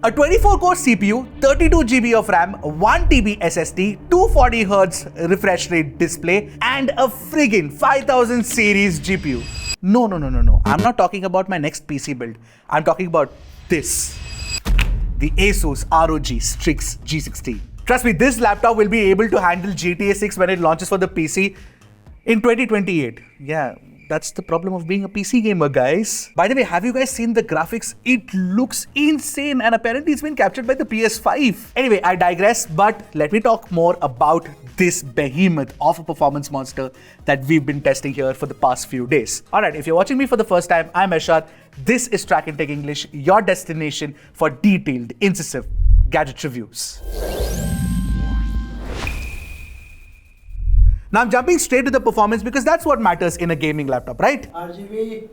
A 24-core CPU, 32GB of RAM, 1TB SSD, 240Hz refresh rate display, and a friggin' 5000 series GPU. No. I'm not talking about my next PC build. I'm talking about this. The ASUS ROG Strix G16. Trust me, this laptop will be able to handle GTA 6 when it launches for the PC in 2028. Yeah. That's the problem of being a PC gamer, guys. By the way, have you guys seen the graphics? It looks insane, and apparently it's been captured by the PS5. Anyway, I digress, but let me talk more about this behemoth of a performance monster that we've been testing here for the past few days. Alright, if you're watching me for the first time, I'm Ashad. This is Trakin Tech English, your destination for detailed, incisive gadget reviews. Now I'm jumping straight to the performance because that's what matters in a gaming laptop, right? RGB.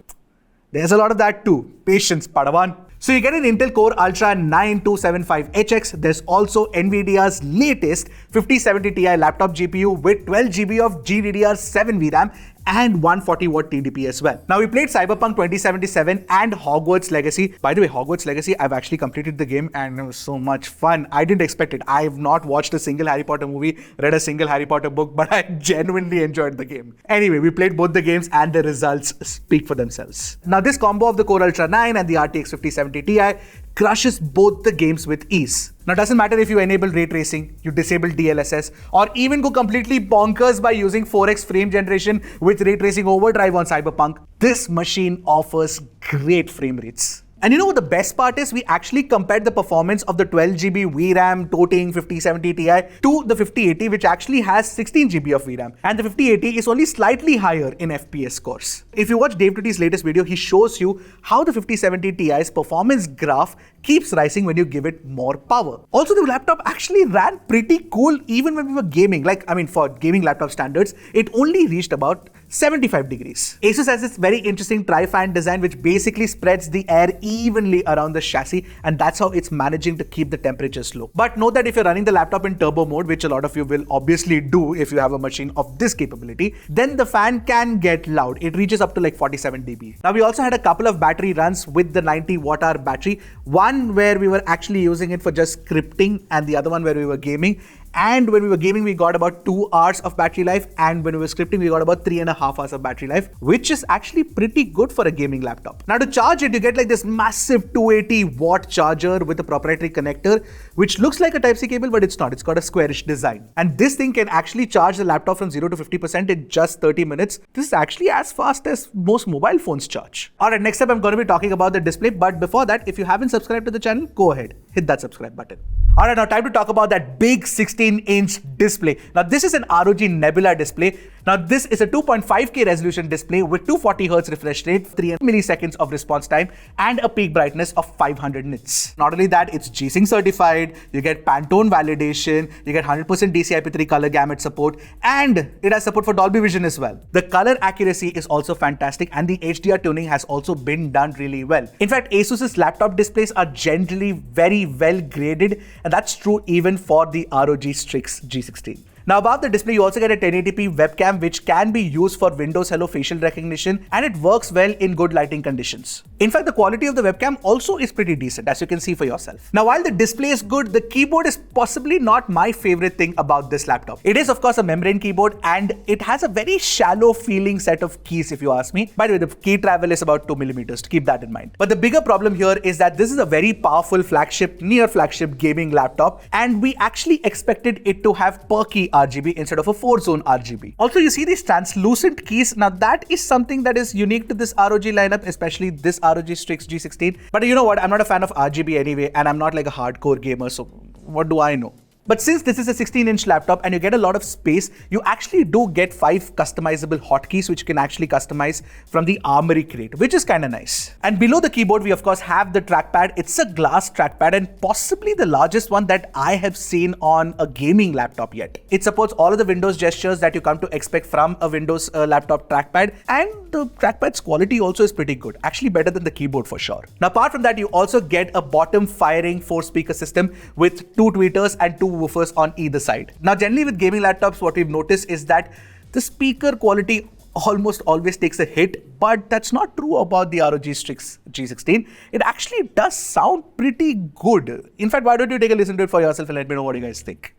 There's a lot of that too. Patience, Padawan. So you get an Intel Core Ultra 9275HX. There's also Nvidia's latest 5070 Ti laptop GPU with 12GB of GDDR7 VRAM and 140W TDP as well. Now we played Cyberpunk 2077 and Hogwarts Legacy. By the way, Hogwarts Legacy, I've actually completed the game and it was so much fun. I didn't expect it. I've not watched a single Harry Potter movie, read a single Harry Potter book, but I genuinely enjoyed the game. Anyway, we played both the games and the results speak for themselves. Now this combo of the Core Ultra 9 and the RTX 5070 Ti crushes both the games with ease. Now, it doesn't matter if you enable ray tracing, you disable DLSS, or even go completely bonkers by using 4x frame generation with ray tracing overdrive on Cyberpunk. This machine offers great frame rates. And you know what the best part is? We actually compared the performance of the 12GB VRAM toting 5070 Ti to the 5080, which actually has 16GB of VRAM. And the 5080 is only slightly higher in FPS scores. If you watch Dave Tutti's latest video, he shows you how the 5070 Ti's performance graph keeps rising when you give it more power. Also, the laptop actually ran pretty cool even when we were gaming. For gaming laptop standards, it only reached about 75 degrees. ASUS has this very interesting tri-fan design which basically spreads the air evenly around the chassis, and that's how it's managing to keep the temperatures low. But note that if you're running the laptop in turbo mode, which a lot of you will obviously do if you have a machine of this capability, then the fan can get loud. It reaches up to like 47 dB. Now we also had a couple of battery runs with the 90 watt-hour battery. One where we were actually using it for just scripting and the other one where we were gaming. And when we were gaming, we got about 2 hours of battery life, and when we were scripting, we got about 3.5 hours of battery life, which is actually pretty good for a gaming laptop. Now to charge it, you get like this massive 280 watt charger with a proprietary connector, which looks like a Type-C cable, but it's not. It's got a squarish design. And this thing can actually charge the laptop from 0 to 50% in just 30 minutes. This is actually as fast as most mobile phones charge. Alright, next up I'm going to be talking about the display, but before that, if you haven't subscribed to the channel, go ahead, hit that subscribe button. Alright, now time to talk about that big 16-inch display. Now this is an ROG Nebula display. Now this is a 2.5K resolution display with 240Hz refresh rate, 3 milliseconds of response time, and a peak brightness of 500 nits. Not only that, it's G-Sync certified, you get Pantone validation, you get 100% DCI-P3 color gamut support, and it has support for Dolby Vision as well. The color accuracy is also fantastic, and the HDR tuning has also been done really well. In fact, ASUS's laptop displays are generally very well graded, and that's true even for the ROG Strix G16. Now above the display, you also get a 1080p webcam which can be used for Windows Hello facial recognition, and it works well in good lighting conditions. In fact, the quality of the webcam also is pretty decent, as you can see for yourself. Now while the display is good, the keyboard is possibly not my favorite thing about this laptop. It is of course a membrane keyboard, and it has a very shallow feeling set of keys if you ask me. By the way, the key travel is about 2mm, to keep that in mind. But the bigger problem here is that this is a very powerful flagship, near flagship gaming laptop, and we actually expected it to have perky RGB instead of a 4-zone RGB. Also, you see these translucent keys. Now that is something that is unique to this ROG lineup, especially this ROG Strix G16. But you know what? I'm not a fan of RGB anyway, and I'm not like a hardcore gamer, so what do I know? But since this is a 16-inch laptop and you get a lot of space, you actually do get 5 customizable hotkeys which you can actually customize from the Armory crate, which is kind of nice. And below the keyboard, we of course have the trackpad. It's a glass trackpad and possibly the largest one that I have seen on a gaming laptop yet. It supports all of the Windows gestures that you come to expect from a Windows laptop trackpad, and the trackpad's quality also is pretty good, actually better than the keyboard for sure. Now apart from that, you also get a bottom firing 4-speaker system with 2 tweeters and 2 woofers on either side. Now generally with gaming laptops, what we've noticed is that the speaker quality almost always takes a hit, but that's not true about the ROG Strix G16. It actually does sound pretty good. In fact, why don't you take a listen to it for yourself and let me know what you guys think.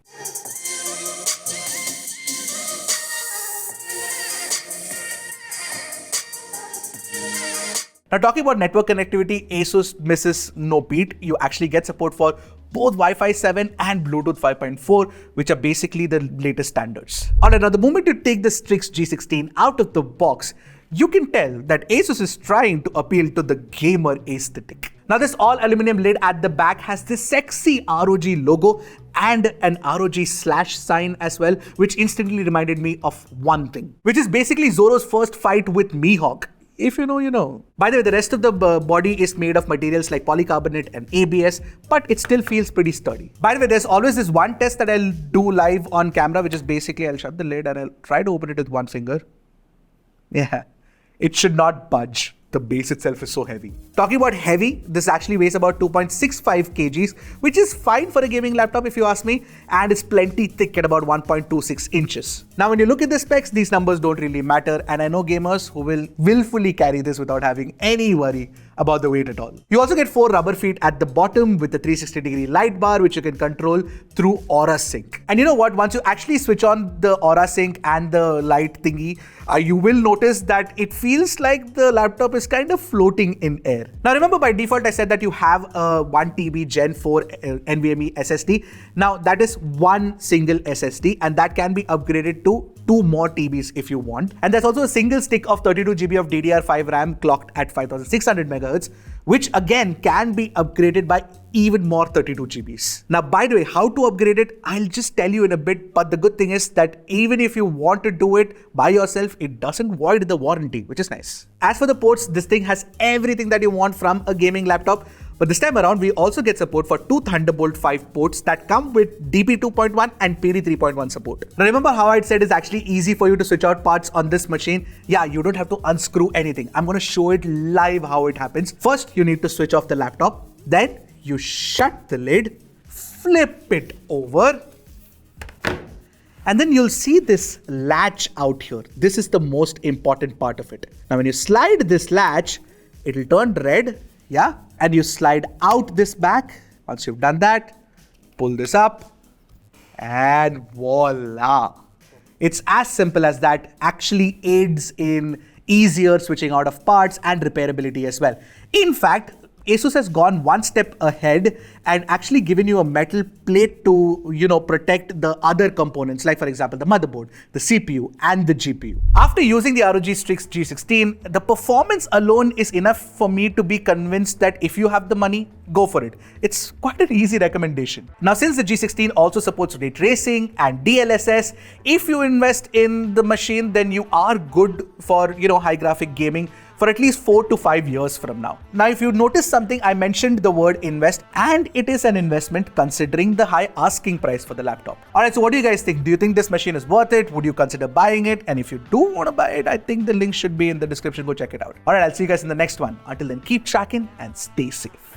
Now, talking about network connectivity, ASUS misses no beat. You actually get support for both Wi-Fi 7 and Bluetooth 5.4, which are basically the latest standards. Alright, now the moment you take the Strix G16 out of the box, you can tell that ASUS is trying to appeal to the gamer aesthetic. Now, this all-aluminum lid at the back has this sexy ROG logo and an ROG slash sign as well, which instantly reminded me of one thing, which is basically Zoro's first fight with Mihawk. If you know, you know. By the way, the rest of the body is made of materials like polycarbonate and ABS, but it still feels pretty sturdy. By the way, there's always this one test that I'll do live on camera, which is basically I'll shut the lid and I'll try to open it with one finger. Yeah, it should not budge. The base itself is so heavy. Talking about heavy, this actually weighs about 2.65 kgs, which is fine for a gaming laptop if you ask me, and it's plenty thick at about 1.26 inches. Now, when you look at the specs, these numbers don't really matter, and I know gamers who will willfully carry this without having any worry about the weight at all. You also get 4 rubber feet at the bottom with the 360-degree light bar, which you can control through Aura Sync. And you know what? Once you actually switch on the Aura Sync and the light thingy, you will notice that it feels like the laptop is kind of floating in air. Now, remember, by default, I said that you have a 1 TB Gen 4 NVMe SSD. Now, that is one single SSD, and that can be upgraded to 2 more TBs if you want. And there's also a single stick of 32 GB of DDR5 RAM clocked at 5600 MHz, which again can be upgraded by even more 32 GBs. Now, by the way, how to upgrade it, I'll just tell you in a bit, but the good thing is that even if you want to do it by yourself, it doesn't void the warranty, which is nice. As for the ports, this thing has everything that you want from a gaming laptop. But this time around, we also get support for 2 Thunderbolt 5 ports that come with DP 2.1 and PD 3.1 support. Now, remember how I said it's actually easy for you to switch out parts on this machine? Yeah, you don't have to unscrew anything. I'm going to show it live how it happens. First, you need to switch off the laptop. Then you shut the lid, flip it over, and then you'll see this latch out here. This is the most important part of it. Now, when you slide this latch, it'll turn red. Yeah, and you slide out this back. Once you've done that, pull this up, and voila. It's as simple as that. Actually aids in easier switching out of parts and repairability as well. In fact, ASUS has gone one step ahead and actually given you a metal plate to, protect the other components, like for example, the motherboard, the CPU, and the GPU. After using the ROG Strix G16, the performance alone is enough for me to be convinced that if you have the money, go for it. It's quite an easy recommendation. Now, since the G16 also supports ray tracing and DLSS, if you invest in the machine, then you are good for, high graphic gaming for at least 4 to 5 years from now. Now, if you notice something, I mentioned the word invest, and it is an investment considering the high asking price for the laptop. Alright, so what do you guys think? Do you think this machine is worth it? Would you consider buying it? And if you do want to buy it, I think the link should be in the description. Go check it out. Alright, I'll see you guys in the next one. Until then, keep tracking and stay safe.